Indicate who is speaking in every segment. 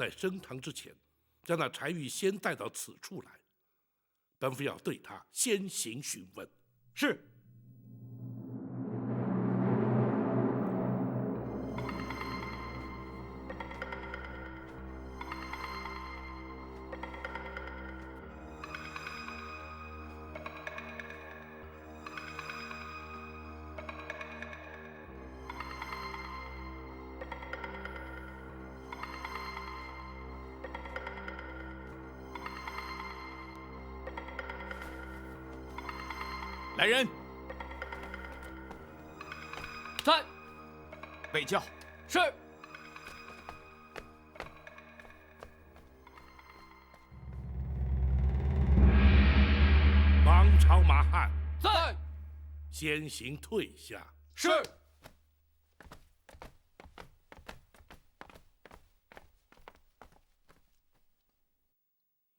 Speaker 1: 在升堂之前，将那柴玉先带到此处来。本府要对他先行询问。
Speaker 2: 是。来人！
Speaker 3: 在。
Speaker 2: 备轿。
Speaker 3: 是。
Speaker 1: 王朝马汉，
Speaker 3: 在。
Speaker 1: 先行退下。
Speaker 3: 是。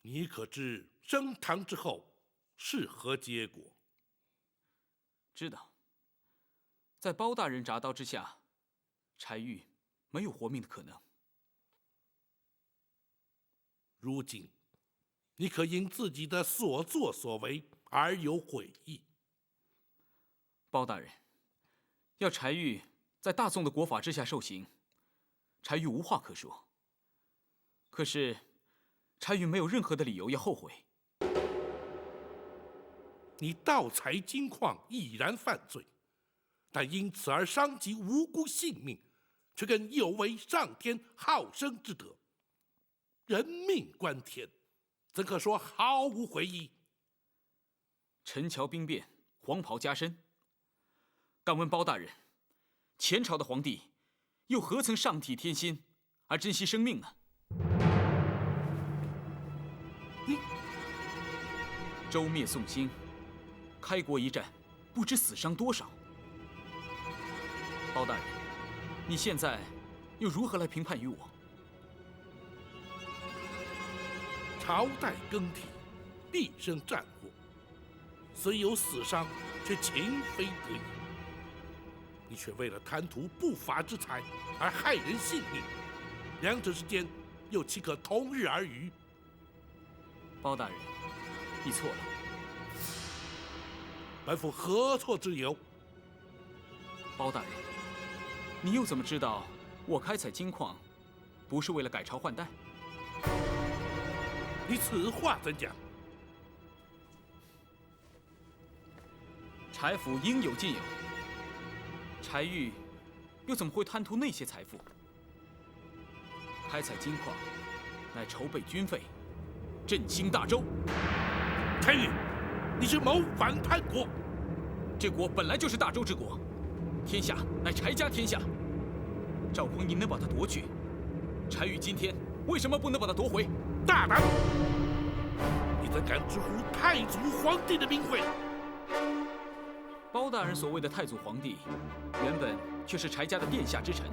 Speaker 1: 你可知升堂之后是何结果？
Speaker 2: 知道。在包大人铡刀之下，柴玉没有活命的可能。
Speaker 1: 如今，你可因自己的所作所为而有悔意？
Speaker 2: 包大人，要柴玉在大宋的国法之下受刑，柴玉无话可说。可是，柴玉没有任何的理由要后悔。
Speaker 1: 你盗采金矿已然犯罪，但因此而伤及无辜性命，却更有违上天好生之德。人命关天，怎可说毫无悔意？
Speaker 2: 陈桥兵变，黄袍加身。敢问包大人，前朝的皇帝又何曾上体天心而珍惜生命呢？周灭宋兴，开国一战，不知死伤多少。包大人，你现在又如何来评判于我？
Speaker 1: 朝代更替，必生战祸，虽有死伤，却情非得已。你却为了贪图不法之财而害人性命，两者之间又岂可同日而语？
Speaker 2: 包大人，你错了。
Speaker 1: 本府何错之有？
Speaker 2: 包大人，你又怎么知道我开采金矿不是为了改朝换代？
Speaker 1: 你此话怎讲？
Speaker 2: 柴府应有尽有，柴玉又怎么会贪图那些财富？开采金矿乃筹备军费，振兴大周。
Speaker 1: 柴玉，你是谋反叛国！
Speaker 2: 这国本来就是大周之国，天下乃柴家天下。赵匡胤能把它夺去，柴玉今天为什么不能把它夺回？
Speaker 1: 大胆！你怎敢直呼太祖皇帝的名讳？
Speaker 2: 包大人所谓的太祖皇帝，原本却是柴家的殿下之臣。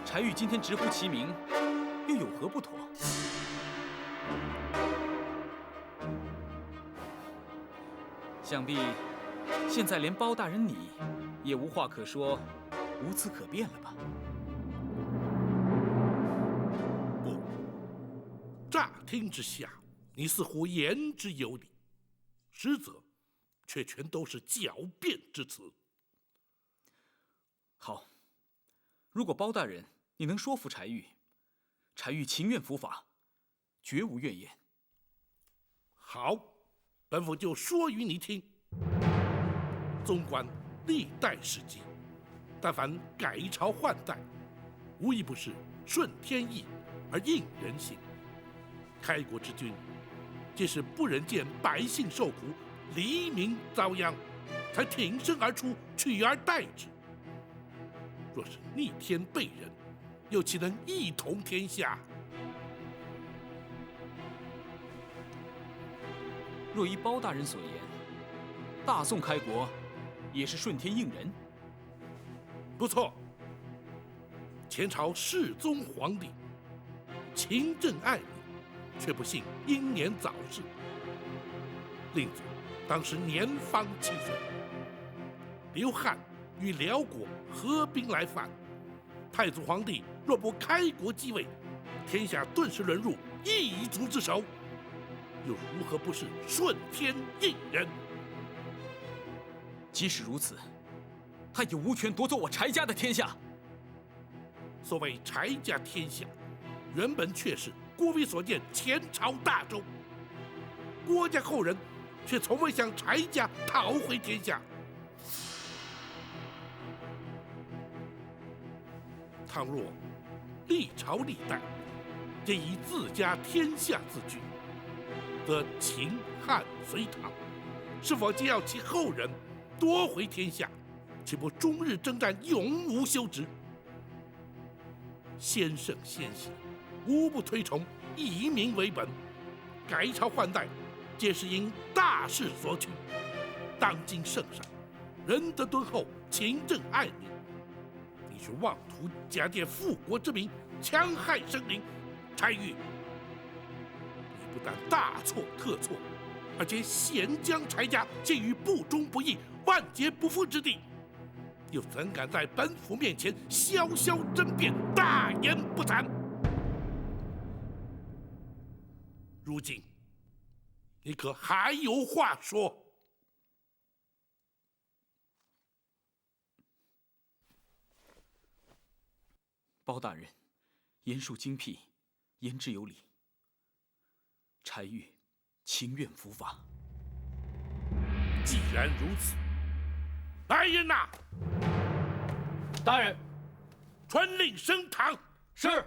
Speaker 2: 柴玉今天直呼其名，又有何不妥？想必现在连包大人你也无话可说，无词可辩了吧？
Speaker 1: 不，乍听之下，你似乎言之有理，实则却全都是狡辩之词。
Speaker 2: 好，如果包大人你能说服柴玉，柴玉情愿伏法，绝无怨言。
Speaker 1: 好，本府就说与你听。纵观历代史记，但凡改朝换代，无一不是顺天意而应人心。开国之君，皆是不忍见百姓受苦，黎民遭殃，才挺身而出，取而代之。若是逆天背人，又岂能一统天下？
Speaker 2: 若依包大人所言，大宋开国也是顺天应人。
Speaker 1: 不错。前朝世宗皇帝勤政爱民，却不幸英年早逝。令祖当时年方7岁，刘汉与辽国合兵来犯，太祖皇帝若不开国继位，天下顿时沦入异族之手，又如何不是顺天应人？
Speaker 2: 即使如此，他也无权夺走我柴家的天下。
Speaker 1: 所谓柴家天下，原本却是郭威所建前朝大州，郭家后人却从未向柴家讨回天下。倘若历朝历代皆以自家天下自居，则秦汉隋唐是否皆要其后人夺回天下，岂不终日征战，永无休止？先圣先贤无不推崇以民为本，改朝换代皆是因大势所趋。当今圣上仁德敦厚，勤政爱民，你却妄图假借复国之名戕害生灵，柴玉，你不但大错特错，而且险将柴家陷于不忠不义、万劫不复之地，又怎敢在本府面前潇潇争辩、大言不惭？如今，你可还有话说？
Speaker 2: 包大人，言述精辟，言之有理。柴玉情愿伏法。
Speaker 1: 既然如此，来人呐！
Speaker 3: 大人，
Speaker 1: 传令升堂。
Speaker 3: 是。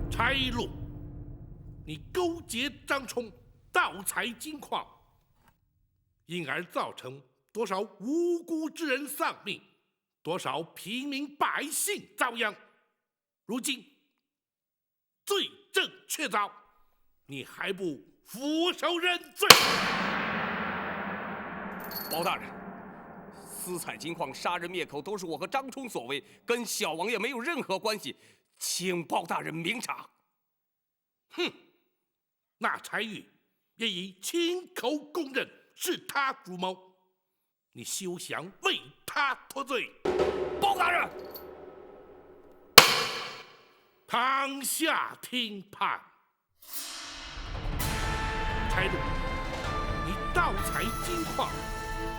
Speaker 1: 柴禄，你勾结张冲，盗采金矿，因而造成多少无辜之人丧命，多少平民百姓遭殃。如今罪证确凿，你还不俯首认罪？
Speaker 3: 包大人，私采金矿、杀人灭口都是我和张冲所为，跟小王爷没有任何关系，请包大人明察。
Speaker 1: 哼，那柴玉也已亲口供认是他主谋，你休想为他脱罪。
Speaker 3: 包大人，
Speaker 1: 堂下听判。柴禄，你盗采金矿、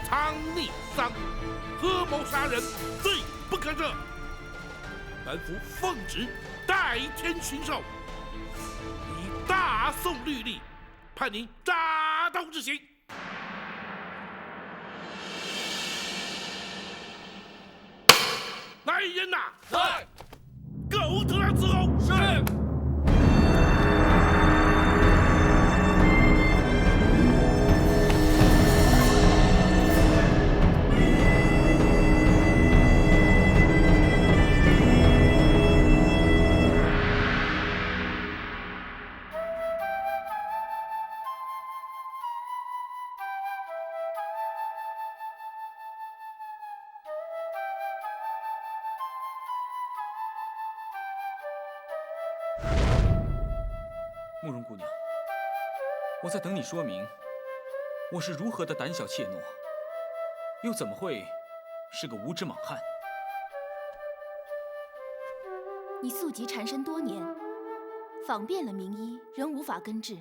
Speaker 1: 藏匿赃、合谋杀人，罪不可赦。本府奉旨代天巡狩，以大宋律例判你铡刀之刑。来人呐！
Speaker 3: 来，
Speaker 1: 狗头上伺候。
Speaker 3: 是。
Speaker 2: 慕容姑娘，我在等你说明，我是如何的胆小怯懦，又怎么会是个无知莽汉？
Speaker 4: 你宿疾缠身多年，访遍了名医，仍无法根治。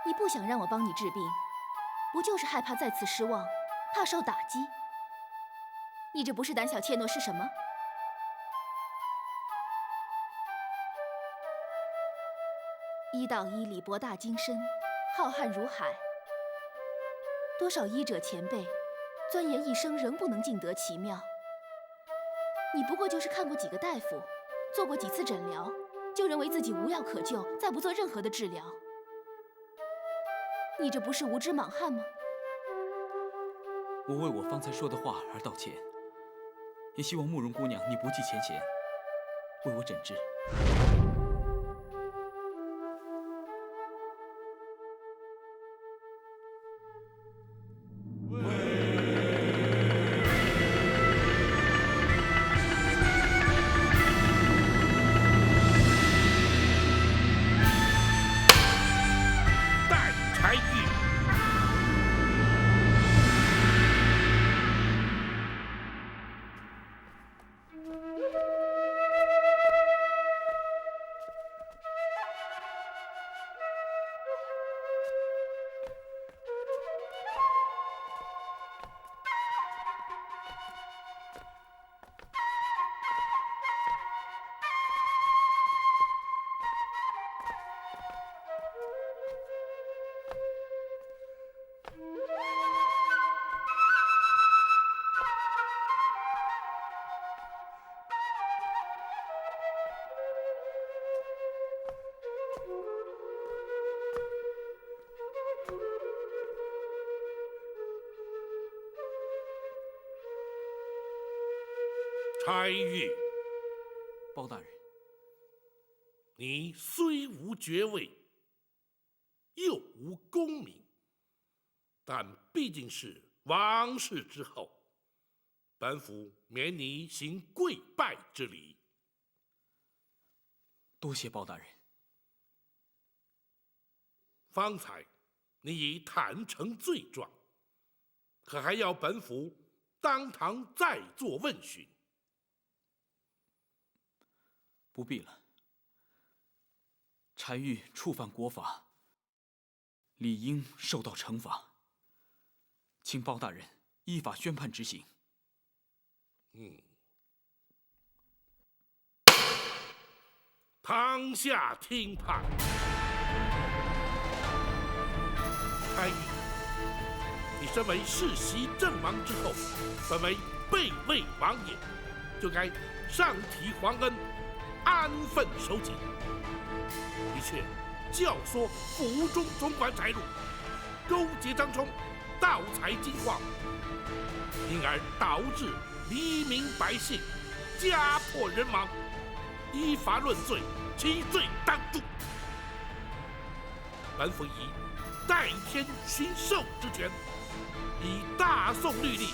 Speaker 4: 你不想让我帮你治病，不就是害怕再次失望，怕受打击？你这不是胆小怯懦是什么？医道医理博大精深，浩瀚如海。多少医者前辈，钻研一生仍不能尽得其妙。你不过就是看过几个大夫，做过几次诊疗，就认为自己无药可救，再不做任何的治疗。你这不是无知莽汉吗？
Speaker 2: 我为我方才说的话而道歉，也希望慕容姑娘你不计前嫌，为我诊治。
Speaker 1: 待柴玉。柴玉，
Speaker 2: 包大人，
Speaker 1: 你虽无爵位，又无功名，但毕竟是王室之后，本府免你行跪拜之礼。
Speaker 2: 多谢包大人。
Speaker 1: 方才你已坦诚罪状，可还要本府当堂再做问询？
Speaker 2: 不必了。柴玉触犯国法，理应受到惩罚，请包大人依法宣判执行。
Speaker 1: 堂下听判。柴玉，你身为世袭阵亡之后，本为备位王爷，就该上提皇恩，安分守己。你却教唆府中总管翟禄勾结张冲，盗采金矿，因而导致黎民百姓家破人亡，依法论罪，其罪当诛。本府以代天巡狩之权，以大宋律例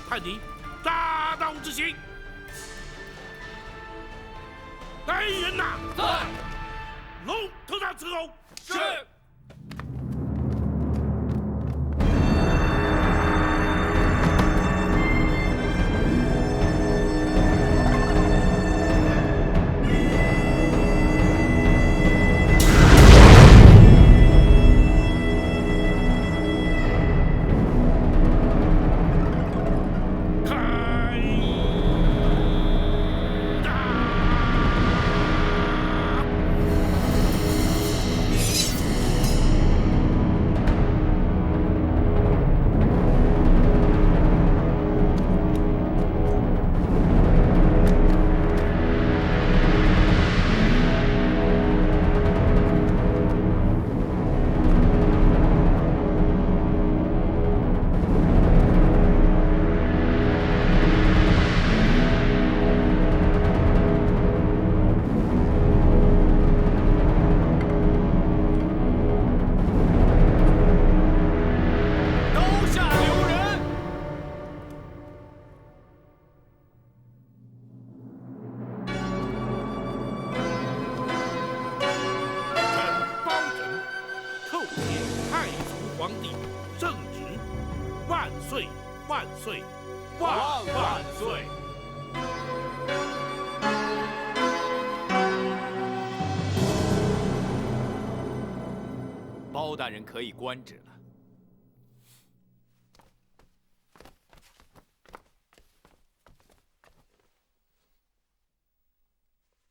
Speaker 1: 判你大刀之刑。来人呐！
Speaker 3: 在。
Speaker 1: 龙头上伺候。
Speaker 3: 是。
Speaker 1: 万岁，
Speaker 3: 万万岁！
Speaker 5: 包大人可以官职了。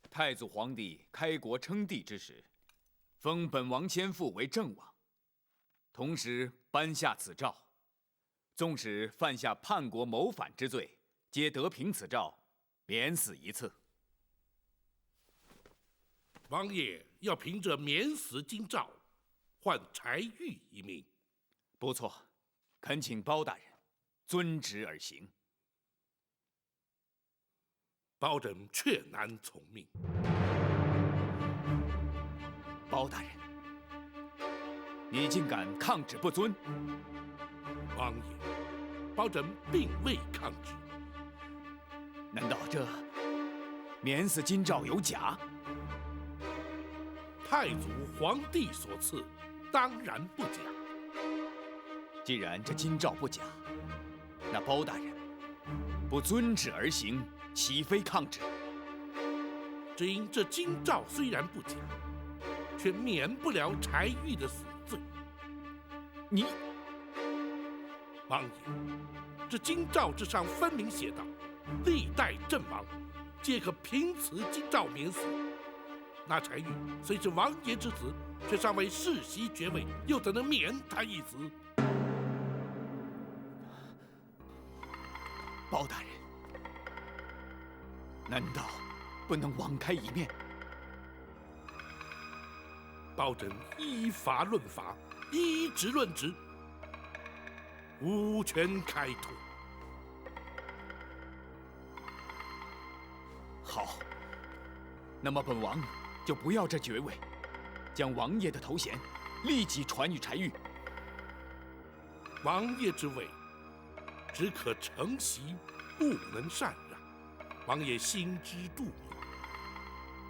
Speaker 5: 太祖皇帝开国称帝之时，封本王先父为郑王，同时颁下此诏，纵使犯下叛国谋反之罪，皆得凭此诏，免死一次。
Speaker 1: 王爷要凭着免死金诏，换柴玉一命。
Speaker 5: 不错，恳请包大人遵旨而行。
Speaker 1: 包拯却难从命。
Speaker 5: 包大人，你竟敢抗旨不遵！
Speaker 1: 王爷，包拯并未抗旨。
Speaker 5: 难道这免死金诏有假？
Speaker 1: 太祖皇帝所赐，当然不假。
Speaker 5: 既然这金诏不假，那包大人不遵旨而行，岂非抗旨？
Speaker 1: 只因这金诏虽然不假，却免不了柴玉的死罪。
Speaker 5: 你，
Speaker 1: 王爷，这金诏之上分明写道：历代阵亡，皆可凭此金诏免死。那柴玉虽是王爷之子，却尚未世袭爵位，又怎能免他一死？
Speaker 5: 包大人，难道不能网开一面？
Speaker 1: 包拯依法论法，依职论职，无权开脱。
Speaker 5: 好，那么本王就不要这爵位，将王爷的头衔立即传与柴玉。
Speaker 1: 王爷之位，只可承袭，不能禅让。王爷心知肚明，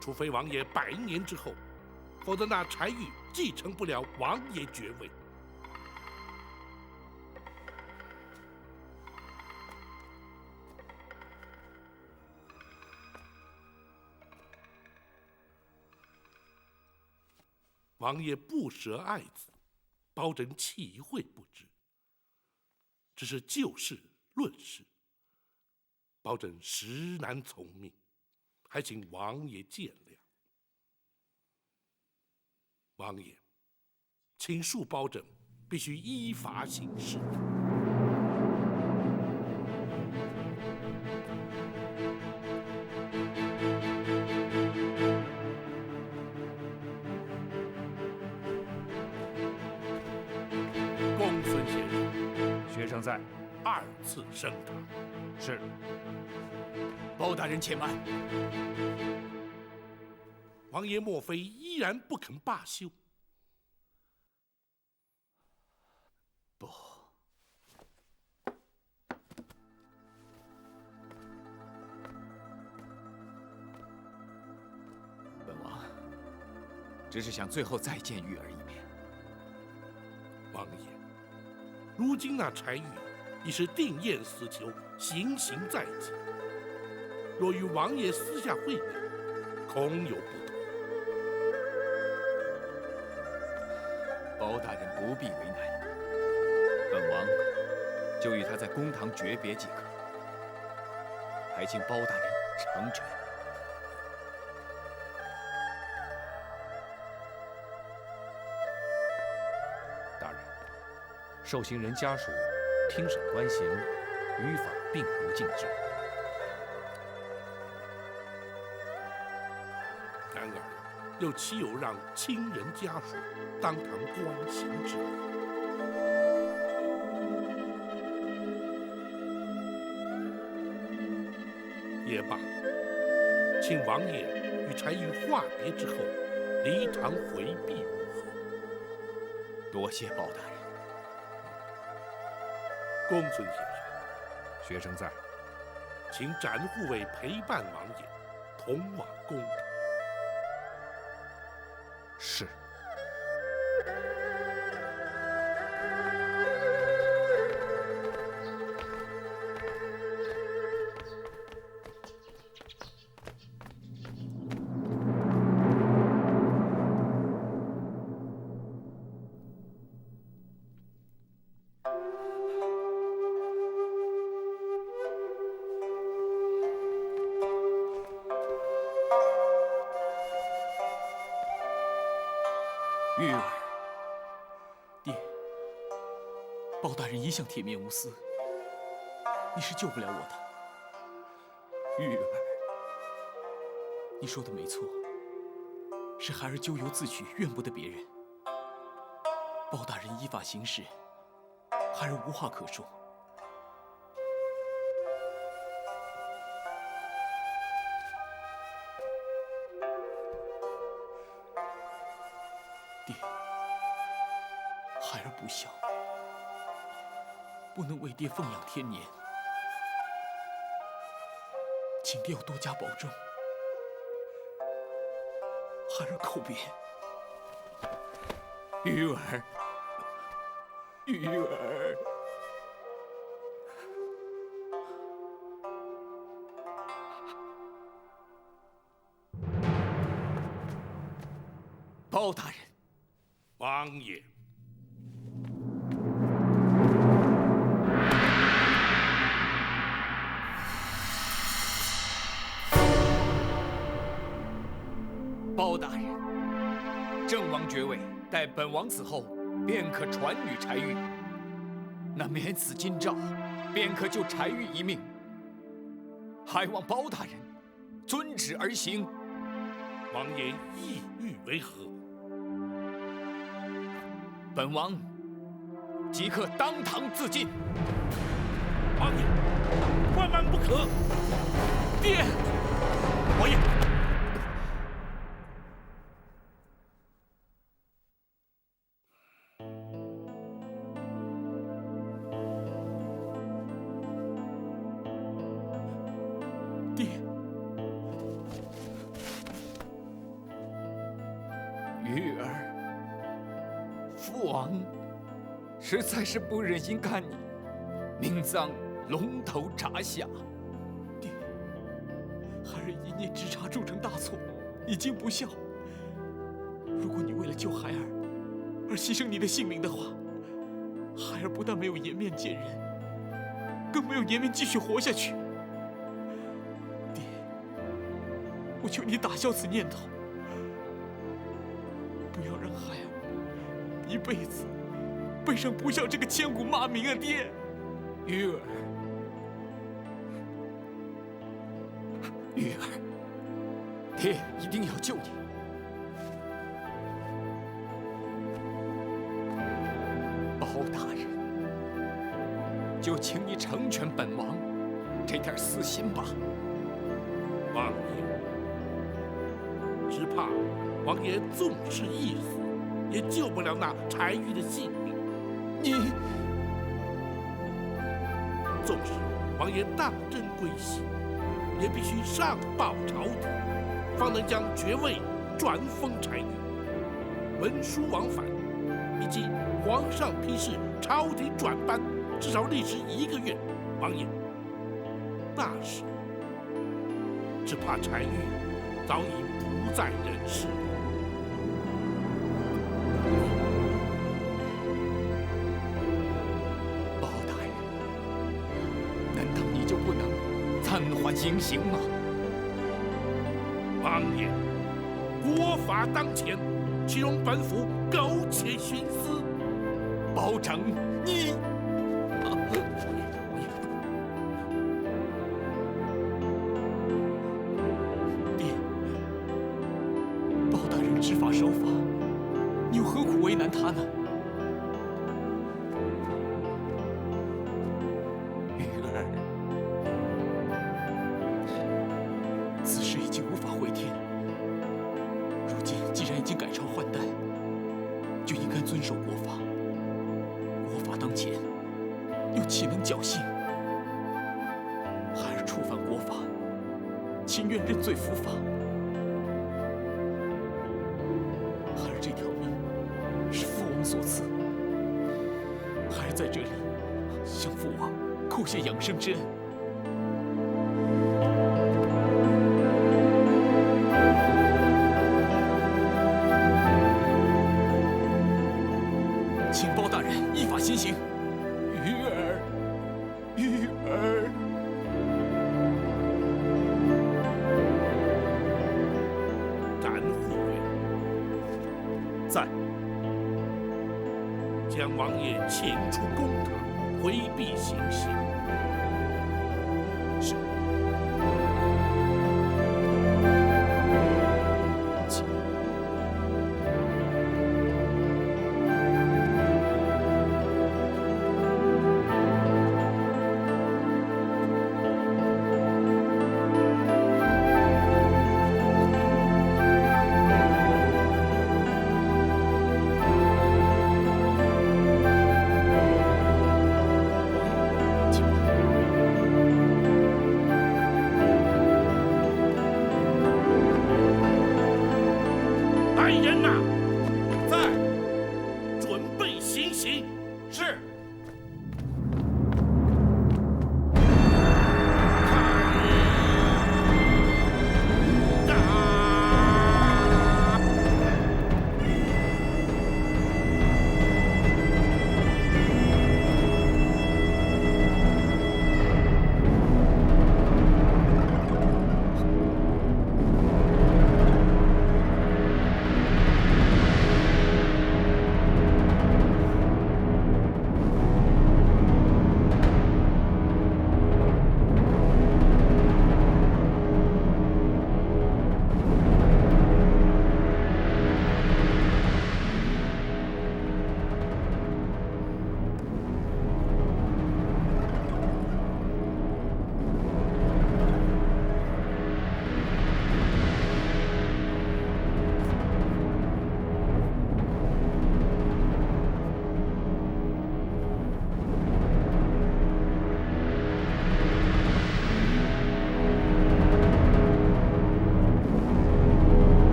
Speaker 1: 除非王爷100年之后，否则那柴玉继承不了王爷爵位。王爷不舍爱子，包拯岂会不知？只是就事论事，包拯实难从命，还请王爷见谅。王爷，请恕包拯必须依法行事。公孙先生，
Speaker 6: 学生在。
Speaker 1: 2次升堂。
Speaker 6: 是。
Speaker 5: 包大人且慢。
Speaker 1: 王爷莫非依然不肯罢休？
Speaker 5: 不。本王只是想最后再见玉儿一面。
Speaker 1: 王爷，如今那柴玉已是定验死囚，行刑在即。若与王爷私下会面，恐有不同。
Speaker 5: 包大人不必为难，本王就与他在公堂诀别即可，还请包大人成全。
Speaker 6: 大人，受刑人家属听审观刑，于法并无禁制。
Speaker 1: 然而，又岂有让亲人家属当堂观刑之理？也罢，请王爷与柴玉话别之后，离堂回避如何？
Speaker 5: 多谢包大人。
Speaker 1: 公孙先生，
Speaker 6: 学生在。
Speaker 1: 请展护卫陪伴王爷，同往公堂。
Speaker 6: 是。
Speaker 2: 玉儿，爹，包大人一向铁面无私，你是救不了我的。玉儿，你说的没错，是孩儿咎由自取，怨不得别人。包大人依法行事，孩儿无话可说。爹，孩儿不孝，不能为爹奉养天年，请爹要多加保重。孩儿叩别。
Speaker 5: 玉儿，玉儿，包大人，
Speaker 1: 王爷。
Speaker 5: 包大人，郑王爵位待本王死后，便可传与柴玉。那免死金诏，便可救柴玉一命。还望包大人遵旨而行。
Speaker 1: 王爷意欲为何？
Speaker 5: 本王即刻当堂自尽。
Speaker 1: 王爷，万万不可！
Speaker 2: 爹，
Speaker 1: 王爷。
Speaker 2: 爹，
Speaker 5: 玉儿，父王实在是不忍心看你命丧龙头铡下。
Speaker 2: 爹，孩儿一念之差铸成大错，已经不孝。如果你为了救孩儿而牺牲你的性命的话，孩儿不但没有颜面见人，更没有颜面继续活下去。爹，我求你打消此念头，不要让孩儿一辈子背上不孝这个千古骂名啊！爹，
Speaker 5: 玉儿，玉儿，爹一定要救你。包大人，就请你成全本王这点私心吧。
Speaker 1: 王爷，只怕王爷纵是一死，也救不了那柴玉的性命。
Speaker 5: 你
Speaker 1: 纵使王爷当真归西，也必须上报朝廷，方能将爵位转封柴玉。文书往返，以及皇上批示朝廷转班，至少历时1个月。王爷，那时只怕柴玉早已不在人世。
Speaker 5: 包大人，难道你就不能暂缓行刑吗？
Speaker 1: 王爷，国法当前，岂容本府苟且徇私？
Speaker 5: 包拯，你
Speaker 2: 爹，包大人知法守法，你又何苦为难他呢？
Speaker 5: 玉儿，
Speaker 2: 此事已经无法回天。如今既然已经改朝换代，就应该遵守国法。国法当前，又岂能侥幸？孩儿触犯国法，情愿认罪伏法。孩儿这条命是父王所赐，孩儿在这里向父王叩谢养生之恩。请包大人依法行刑。
Speaker 5: 玉儿，玉儿，
Speaker 1: 斩护院。
Speaker 6: 在。
Speaker 1: 将王爷请出公堂，回避行刑。
Speaker 5: 是。请。
Speaker 1: 来人呐，在，准备行刑。
Speaker 5: 是。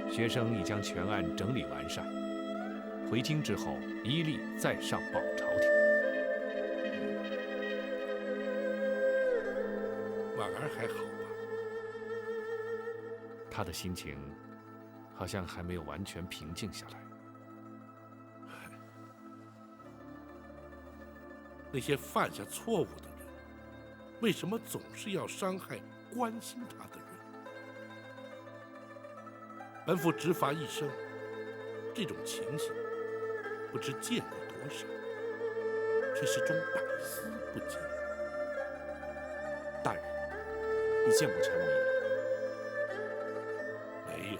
Speaker 6: 学生已将全案整理完善，回京之后一律再上报朝廷。
Speaker 1: 婉儿还好吧？
Speaker 6: 他的心情好像还没有完全平静下来。
Speaker 1: 那些犯下错误的人，为什么总是要伤害关心他的人？本府执法一生，这种情形不知见过多少，却始终百思不解。
Speaker 7: 大人，你见过柴王爷了？
Speaker 1: 没有。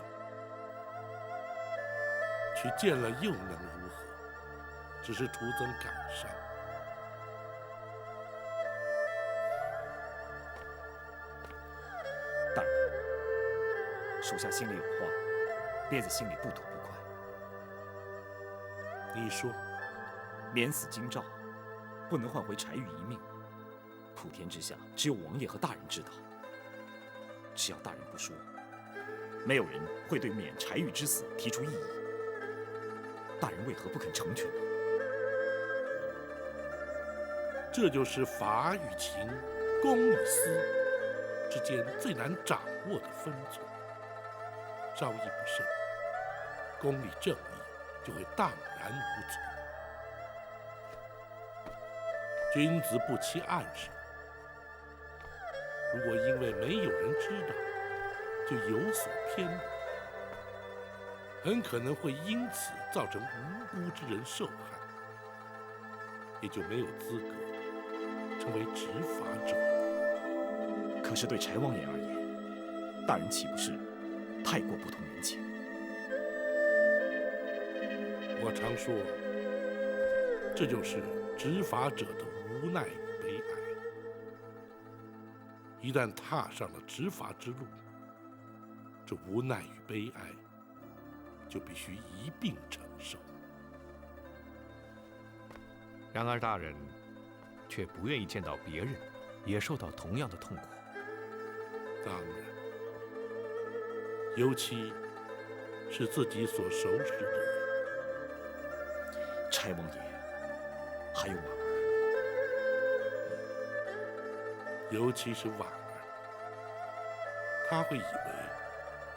Speaker 1: 去见了又能如何？只是徒增感伤。
Speaker 7: 大人，属下心里有话，憋在心里不吐不快。
Speaker 1: 你说，
Speaker 7: 免死金诏，不能换回柴玉一命。普天之下，只有王爷和大人知道。只要大人不说，没有人会对免柴玉之死提出异议。大人为何不肯成全呢？
Speaker 1: 这就是法与情、公与私之间最难掌握的分寸。稍一不慎，公理正义就会荡然无存。君子不欺暗室。如果因为没有人知道，就有所偏颇，很可能会因此造成无辜之人受害，也就没有资格成为执法者。
Speaker 7: 可是对柴王爷而言，大人岂不是太过不通人情？
Speaker 1: 我常说，这就是执法者的无奈与悲哀。一旦踏上了执法之路，这无奈与悲哀就必须一并承受。
Speaker 6: 然而大人却不愿意见到别人也受到同样的痛苦。
Speaker 1: 当然，尤其是自己所熟识的人。
Speaker 7: 柴王爷，还有婉儿，
Speaker 1: 尤其是婉儿，他会以为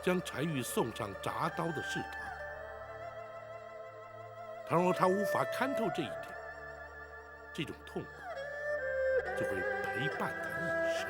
Speaker 1: 将柴玉送上铡刀的是他。倘若他无法看透这一点，这种痛苦就会陪伴他一生。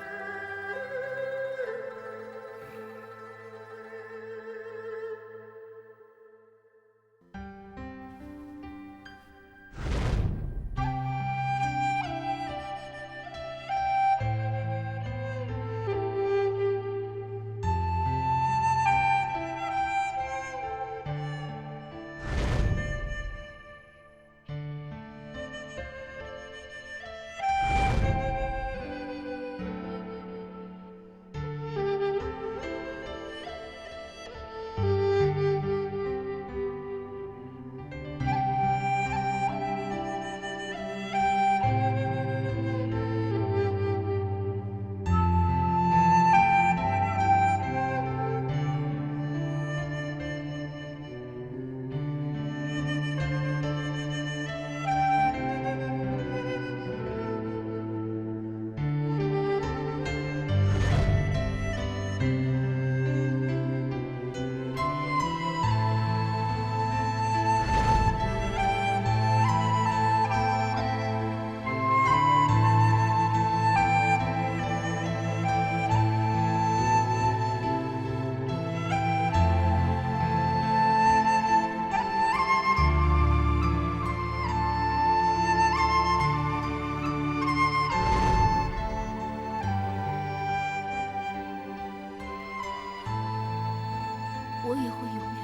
Speaker 4: 我也会永远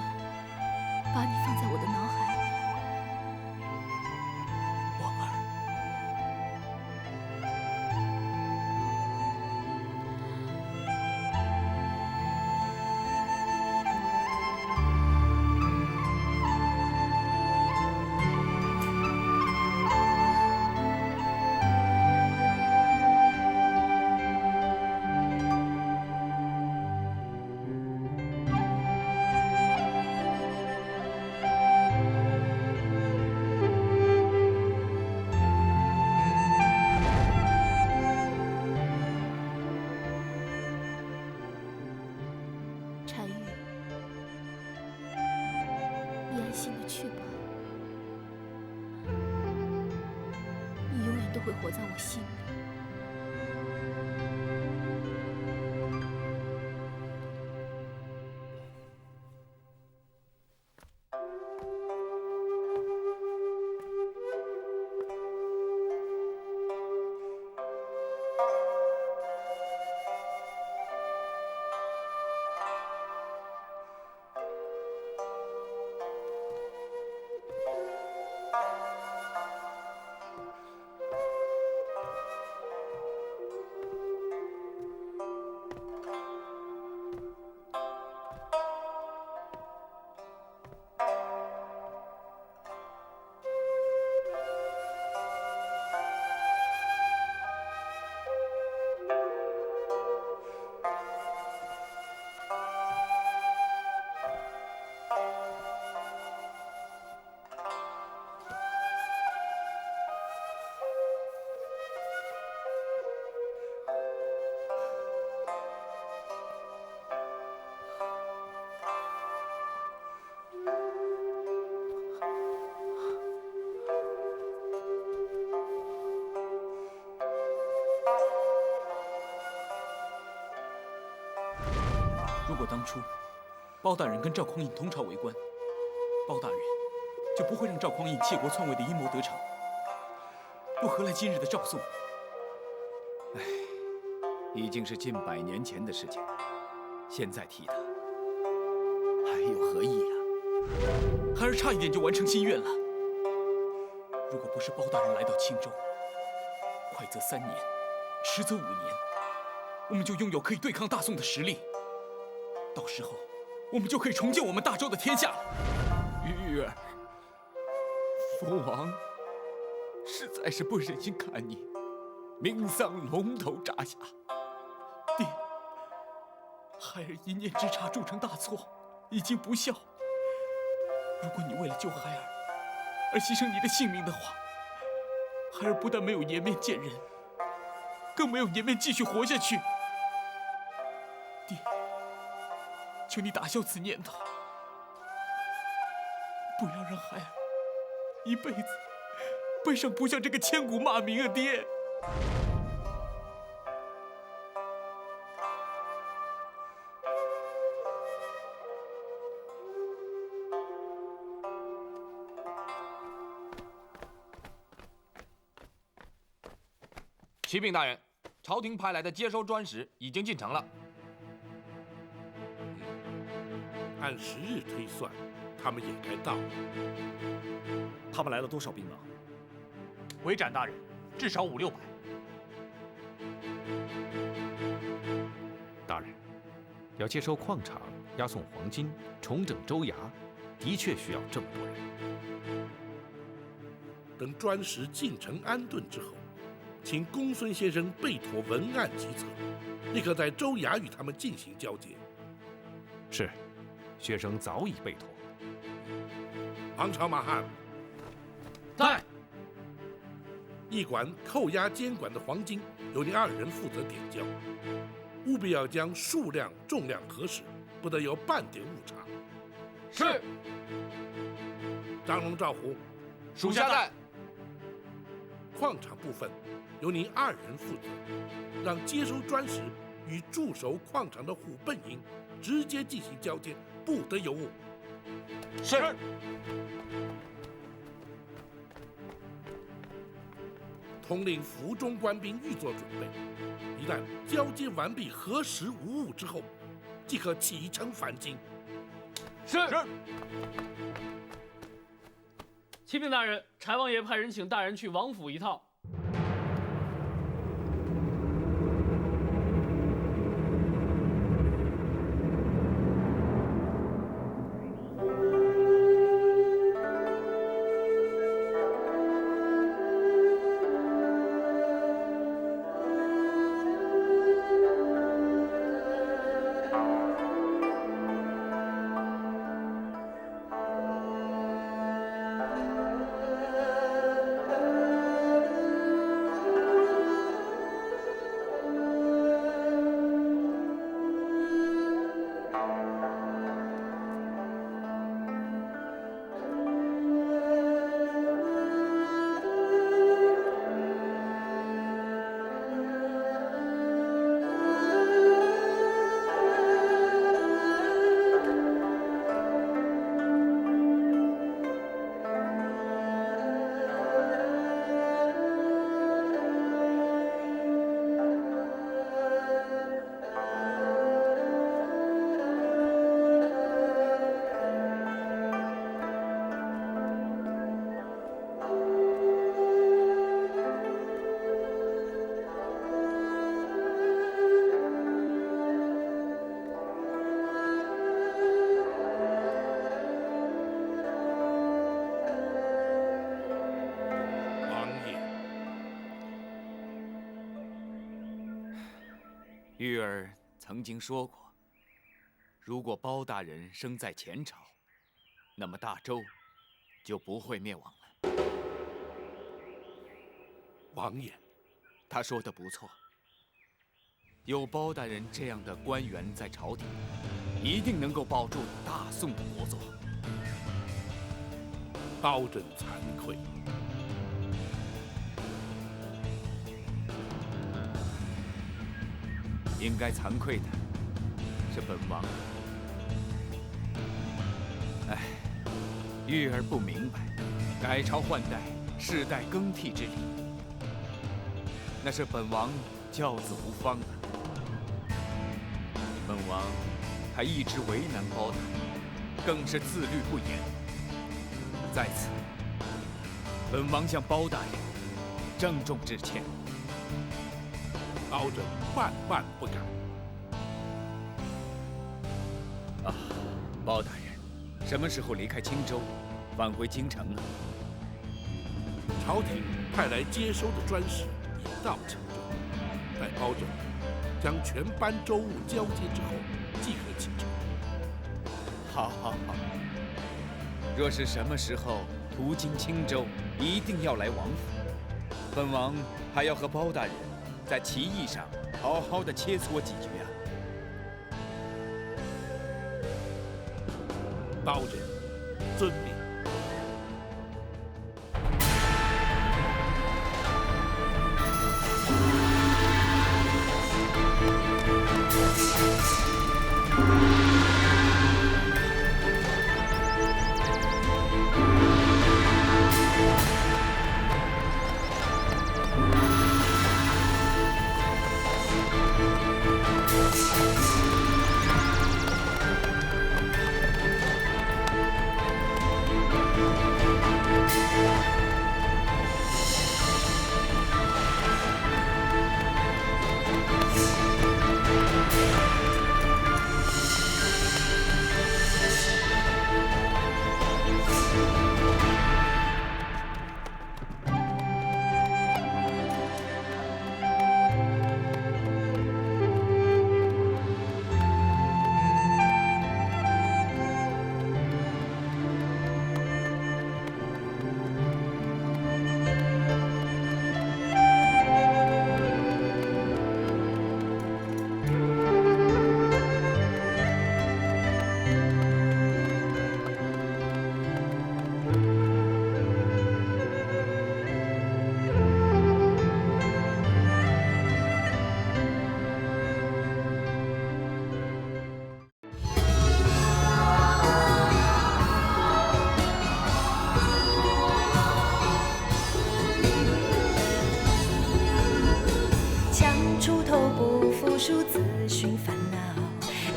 Speaker 4: 把你放在我的脑海里。
Speaker 7: 婉儿，
Speaker 4: 柴玉，你安心的去吧，你永远都会活在我心里。
Speaker 2: 如果当初包大人跟赵匡胤同朝为官，包大人就不会让赵匡胤窃国篡位的阴谋得逞，又何来今日的赵宋？
Speaker 5: 已经是近100年前的事情，现在提它，还有何意啊？
Speaker 2: 孩儿差一点就完成心愿了。如果不是包大人来到青州，快则3年，迟则5年，我们就拥有可以对抗大宋的实力。到时候，我们就可以重建我们大周的天下了。
Speaker 5: 玉儿，父王实在是不忍心看你命丧龙头铡下。
Speaker 2: 爹，孩儿一念之差铸成大错，已经不孝。如果你为了救孩儿而牺牲你的性命的话，孩儿不但没有颜面见人，更没有颜面继续活下去。爹，求你打消此念头，不要让孩儿一辈子背上不孝这个千古骂名啊！爹。
Speaker 8: 启禀大人，朝廷派来的接收专使已经进城了。
Speaker 1: 按时日推算，他们也该到了。
Speaker 7: 他们来了多少兵马？
Speaker 8: 回斩大人，至少500-600。
Speaker 6: 大人，要接收矿场、押送黄金、重整州衙，的确需要这么多人。
Speaker 1: 等专使进城安顿之后，请公孙先生备妥文案集册，立刻在州衙与他们进行交接。
Speaker 6: 是，学生早已备妥。
Speaker 1: 王朝马汉，
Speaker 8: 在。
Speaker 1: 驿馆扣押监管的黄金由你2人负责点交，务必要将数量、重量核实，不得有半点误差。
Speaker 8: 是。
Speaker 1: 张龙、赵虎，
Speaker 8: 属下在。
Speaker 1: 矿场部分由你2人负责，让接收专使与驻守矿场的虎贲营直接进行交接，不得有误。
Speaker 8: 是。
Speaker 1: 统领府中官兵预做准备，一旦交接完毕、核实无误之后，即可启程返京。
Speaker 8: 是。
Speaker 9: 启禀大人，柴王爷派人请大人去王府一趟。
Speaker 5: 玉儿曾经说过，如果包大人生在前朝，那么大周就不会灭亡了。
Speaker 1: 王爷，
Speaker 5: 他说的不错，有包大人这样的官员在朝廷，一定能够保住大宋的国祚。
Speaker 1: 包拯惭愧。
Speaker 5: 应该惭愧的是本王。哎，玉儿不明白，改朝换代、世代更替之理，那是本王教子无方啊。本王还一直为难包大人，更是自律不严。在此，本王向包大人郑重致歉。
Speaker 1: 包拯万万不敢。
Speaker 5: 啊，包大人，什么时候离开青州，返回京城呢？
Speaker 1: 朝廷派来接收的专使已到青州，待包拯将全班州务交接之后，即可启程。
Speaker 5: 好，好，好。若是什么时候途经青州，一定要来王府。本王还要和包大人在棋艺上好好的切磋几局啊！
Speaker 1: 包拯遵命。
Speaker 10: 数自寻烦恼，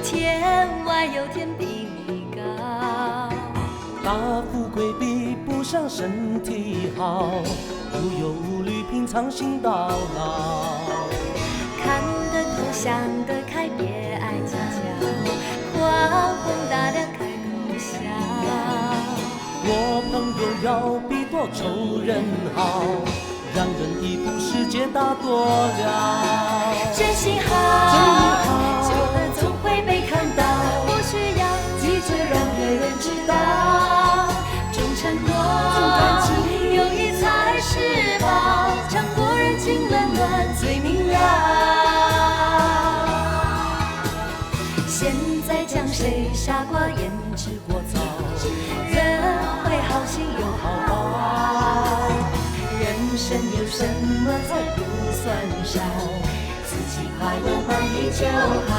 Speaker 10: 天外有天比你高。
Speaker 11: 大富贵比不上身体好，无忧无虑品尝心到老。
Speaker 10: 看得透想得开，别爱计较，宽宏大量开口笑。
Speaker 11: 我朋友要比多仇人好，让人一步世界大多了。
Speaker 10: 真心好，久了总会被看到，不需要急着让别人知道。重承诺，重感情，友谊才是宝，强国人情冷暖最明了。现在将谁傻瓜胭脂过早，人会好心有好报。人生有什么才不算少，自己快乐满意就好。